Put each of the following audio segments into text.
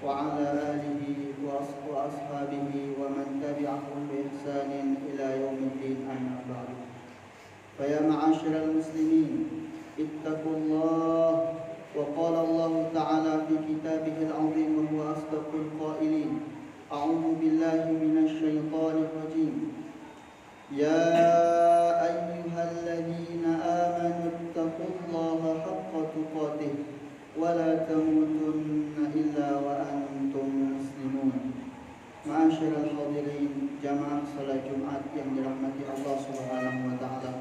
وعلى آله وأصحابه ومن تبعهم بإحسان إلى يوم الدين أما بعد. فيا معاشر المسلمين اتقوا الله. وقال الله تعالى في كتابه العظيم وهو أصدق القائلين: أعوذ بالله من الشيطان الرجيم. يا أيها الذين آمنوا اتقوا الله حق تقاته ولا تموتن إلا وأنتم مسلمون. Ma'asyiral hadirin jamaah salat Jumat yang dirahmati Allah Subhanahu wa taala.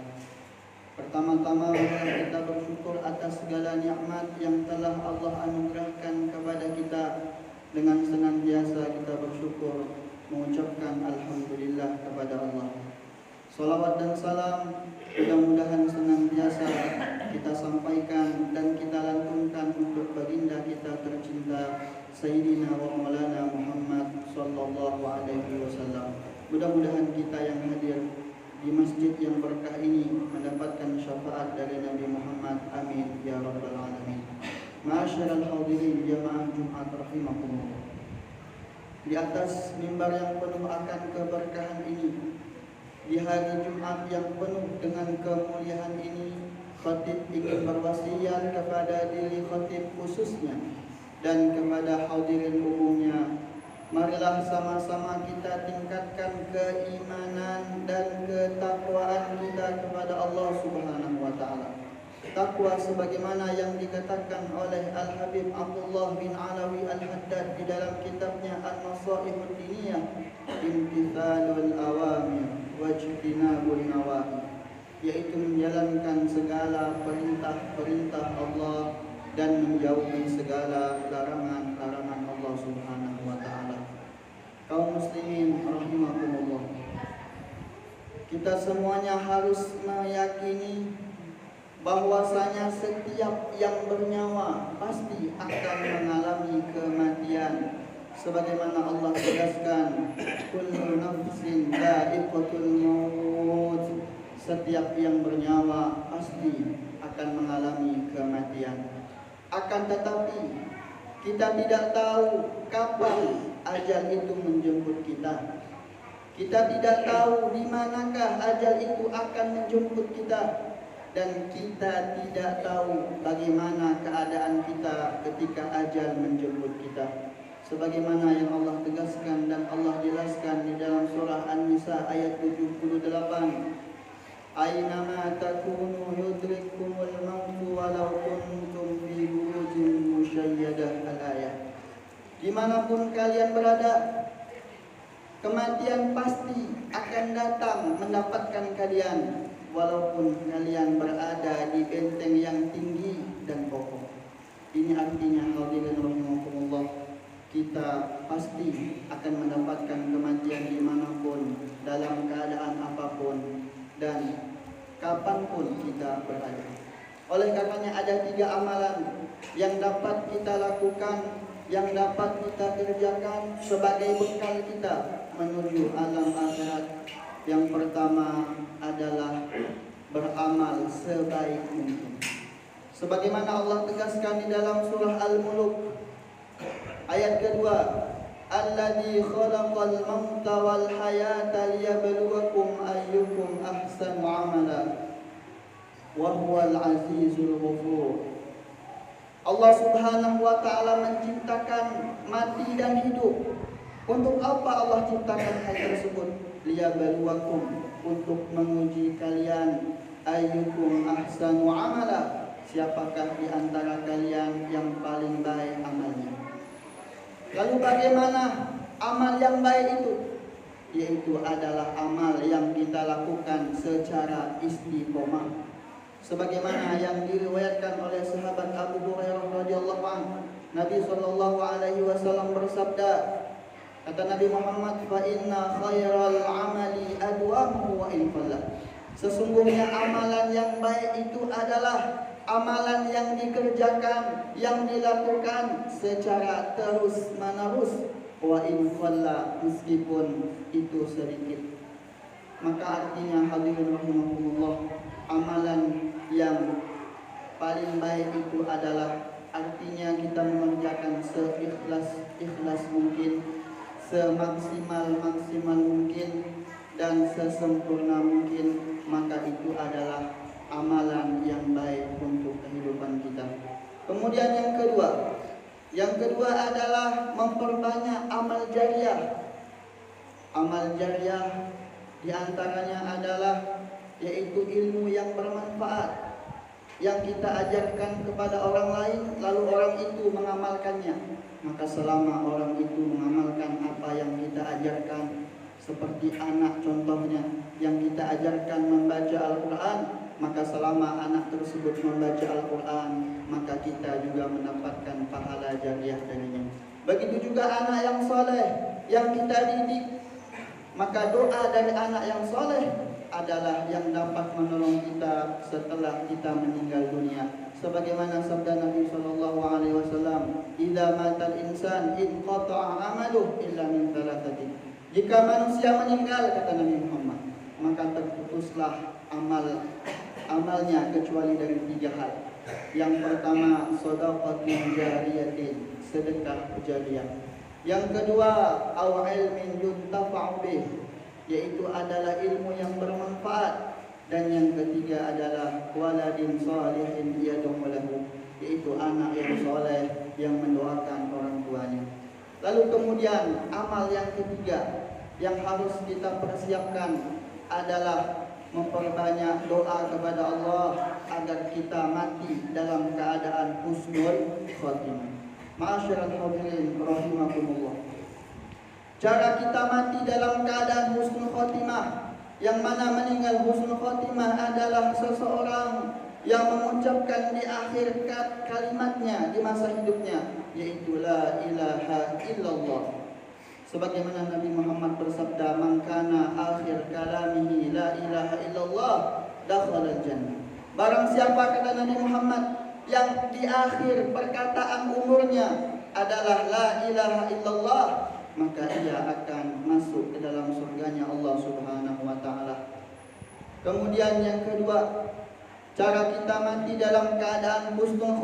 Pertama-tama kita bersyukur atas segala nikmat yang telah Allah anugerahkan kepada kita. Dengan senantiasa kita bersyukur, mengucapkan alhamdulillah kepada Allah. Salawat dan salam mudah-mudahan senantiasa kita sampaikan dan kita lantunkan untuk baginda kita tercinta Sayyidina wa Maulana Muhammad sallallahu alaihi wasallam. Mudah-mudahan kita yang hadir di masjid yang berkah ini mendapatkan syafaat dari Nabi Muhammad. Amin ya rabbal alamin. Ma'asyiral hadirin jamaah Jumat rahimakumullah. Di atas mimbar yang penuh akan keberkahan ini, di hari Jumat yang penuh dengan kemuliaan ini, khatib ingin berwasiat kepada diri khatib khususnya dan kepada hadirin umumnya. Marilah sama-sama kita tingkatkan keimanan dan ketakwaan kita kepada Allah Subhanahu wa taala. Takwa sebagaimana yang dikatakan oleh Al-Habib Abdullah bin Alawi Al-Haddad di dalam kitabnya An-Nasaihud Diniyah, imtithalul awamir wajtinabun nawahi, yaitu menjalankan segala perintah-perintah Allah dan menjauhi segala larangan-larangan Allah Subhanahu wa taala. Kaum muslimin rahimakumullah, kita semuanya harus meyakini bahwasanya setiap yang bernyawa pasti akan mengalami kematian. Sebagaimana Allah tegaskan, kullu nafsin dha'iqatul maut, setiap yang bernyawa pasti akan mengalami kematian. Akan tetapi kita tidak tahu kapan ajal itu menjemput kita. Kita tidak tahu di manakah ajal itu akan menjemput kita. Dan kita tidak tahu bagaimana keadaan kita ketika ajal menjemput kita. Sebagaimana yang Allah tegaskan dan Allah jelaskan di dalam surah An-Nisa ayat 78. Aynama takunu yudrikumul mautu walau kuntum fi burujin musyayyadah al-ayah. Dimanapun kalian berada, kematian pasti akan datang mendapatkan kalian, walaupun kalian berada di benteng yang tinggi dan kokoh. Ini artinya hadirin rahimakumullah, kita pasti akan mendapatkan kematian dimanapun, dalam keadaan apapun, dan kapanpun kita berada. Oleh karenanya ada 3 amalan yang dapat kita lakukan, yang dapat kita kerjakan sebagai bekal kita menuju alam akhirat. Yang pertama adalah beramal sebaik mungkin. Sebagaimana Allah tegaskan di dalam surah Al-Mulk ayat kedua, alladzi khalaqal mauta wal hayata liyabluwakum ayyukum ahsanu amala wa huwal azizul ghafur. Allah Subhanahu wa taala menciptakan mati dan hidup. Untuk apa Allah ciptakan hal tersebut? Liyabluwakum, untuk menguji kalian, ayyukum ahsanu amala, siapakah di antara kalian yang paling baik amalnya. Lalu bagaimana amal yang baik itu? Yaitu adalah amal yang kita lakukan secara istiqomah. Sebagaimana yang diriwayatkan oleh sahabat Abu Hurairah radhiyallahu anhu, Nabi sallallahu alaihi wasallam bersabda, kata Nabi Muhammad, fa inna khairal amali adwamu wa in qalla. Sesungguhnya amalan yang baik itu adalah amalan yang dikerjakan, yang dilakukan secara terus-menerus, wa in qalla, meskipun itu sedikit. Maka artinya hadirin rahimakumullah, amalan yang paling baik itu adalah artinya kita mengerjakan seikhlas mungkin, semaksimal mungkin, dan sesempurna mungkin, maka itu adalah amalan yang baik untuk kehidupan kita. Kemudian yang kedua adalah memperbanyak amal jariah. Amal jariah diantaranya adalah yaitu ilmu yang bermanfaat yang kita ajarkan kepada orang lain, lalu orang itu mengamalkannya. Maka selama orang itu mengamalkan apa yang kita ajarkan, seperti anak contohnya yang kita ajarkan membaca Al-Quran, maka selama anak tersebut membaca Al-Quran, maka kita juga mendapatkan pahala jariah darinya. Begitu juga anak yang soleh yang kita didik, maka doa dari anak yang soleh adalah yang dapat menolong kita setelah kita meninggal dunia. Sebagaimana sabda Nabi SAW, "Idza matal insan inqata'a 'amaluhu illa min thalathatin." Jika manusia meninggal, kata Nabi Muhammad, maka terputuslah amalnya kecuali dari 3 hal. Yang pertama, shadaqatin jariyatin, sedekah jariah. Yang kedua, aw ilmin yuntafa'u bih, yaitu adalah ilmu yang bermanfaat. Dan yang ketiga adalah waladin shalihin yad'u lahu, yaitu anak yang soleh yang mendoakan orang tuanya. Lalu kemudian amal yang ketiga yang harus kita persiapkan adalah memperbanyak doa kepada Allah agar kita mati dalam keadaan husnul khotimah. Ma'asyiral hadirin rahimakumullah. Cara kita mati dalam keadaan husnul khotimah, yang mana meninggal husnul khotimah adalah seseorang yang mengucapkan di akhir kalimatnya di masa hidupnya, yaitu la ilaha illallah. Sebagaimana Nabi Muhammad bersabda, "Man kana akhir kalamihi la ilaha illallah dakhala jannah." Barang siapa, kata Nabi Muhammad, yang di akhir perkataan umurnya adalah la ilaha illallah, maka ia akan masuk ke dalam surganya Allah Subhanahu wa taala. Kemudian yang kedua, cara kita mati dalam keadaan husnul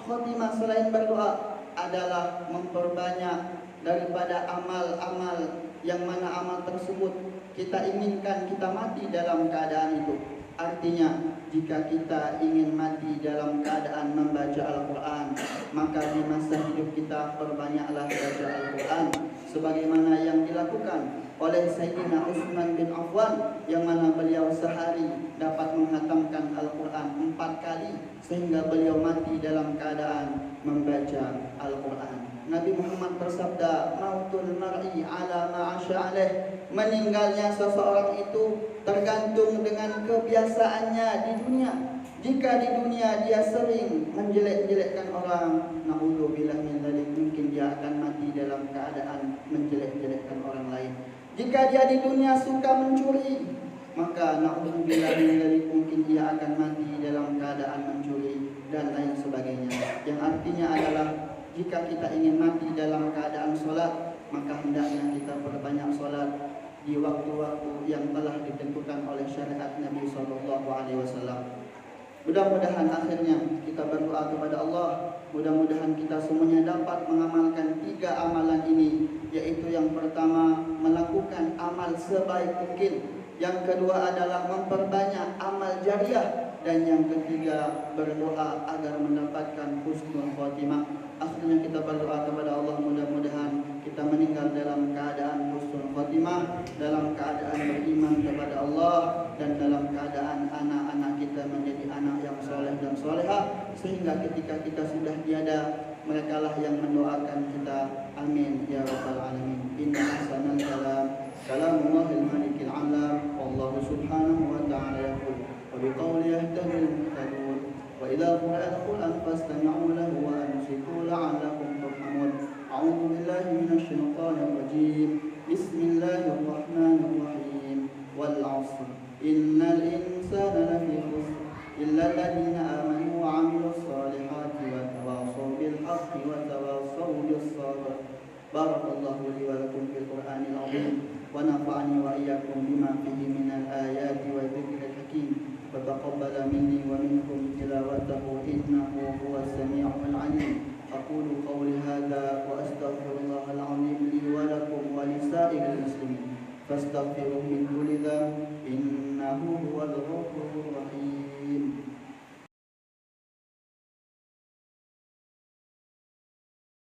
khotimah selain berdoa adalah memperbanyak daripada amal-amal yang mana amal tersebut kita inginkan kita mati dalam keadaan itu. Artinya, jika kita ingin mati dalam keadaan membaca Al-Quran, maka di masa hidup kita perbanyaklah baca Al-Quran, sebagaimana yang dilakukan oleh Sayyidina Utsman bin Affan, yang mana beliau sehari dapat menghatamkan Al-Quran 4 kali, sehingga beliau mati dalam keadaan membaca Al-Quran. Nabi Muhammad bersabda, "Mautul mar'i ala ma'asya alaih." Meninggalnya seseorang itu tergantung dengan kebiasaannya di dunia. Jika di dunia dia sering menjelek-jelekkan orang, naudzubillah min dzalik, mungkin dia akan mati dalam keadaan menjelek-jelekkan orang lain. Jika dia di dunia suka mencuri, maka naudzubillah min dzalik, mungkin dia akan mati dalam keadaan mencuri dan lain sebagainya. Yang artinya adalah, jika kita ingin mati dalam keadaan sholat, maka hendaknya kita perbanyak sholat di waktu-waktu yang telah ditentukan oleh syariat Nabi SAW. Mudah-mudahan akhirnya kita berdoa kepada Allah, mudah-mudahan kita semuanya dapat mengamalkan 3 amalan ini, yaitu yang pertama melakukan amal sebaik mungkin, yang kedua adalah memperbanyak amal jariah, dan yang ketiga berdoa agar mendapatkan husnul khotimah. Akhirnya kita berdoa kepada Allah, mudah-mudahan kita meninggal dalam keadaan husnul khotimah, dalam keadaan beriman kepada Allah, dan dalam keadaan anak-anak kita menjadi anak yang soleh dan solehah, sehingga ketika kita sudah tiada, mereka lah yang mendoakan kita. Amin ya rabbal alamin. Inna ahsanal kalam kalamullahil malikil alam, wallahu subhanahu wa ta'ala yaqul wa biqawli yahtadil muhtadun wa idza quri'a al-Qur'an fastami'u lahu wa ansitu la'allakum turhamun. A'udzu billahi minasy syaithanir rajim. Bismillahirrahmanirrahim. Wal 'ashr innal insana lafi khusr illa alladziina aamanu wa 'amilus shalihati wa tawassaw bil haqqi wa tawassaw bis sabr. Barakallahu li wa lakum fil Qur'anil 'azim wa nafa'ani wa iyyakum bima fihi minal ayati wa dzikril hakim. وتقبل مني ومنكم تلاوته إنه هو السميع العليم. أقول قولي هذا فاستغفروه من كل ذنب إنه هو الغفور الرحيم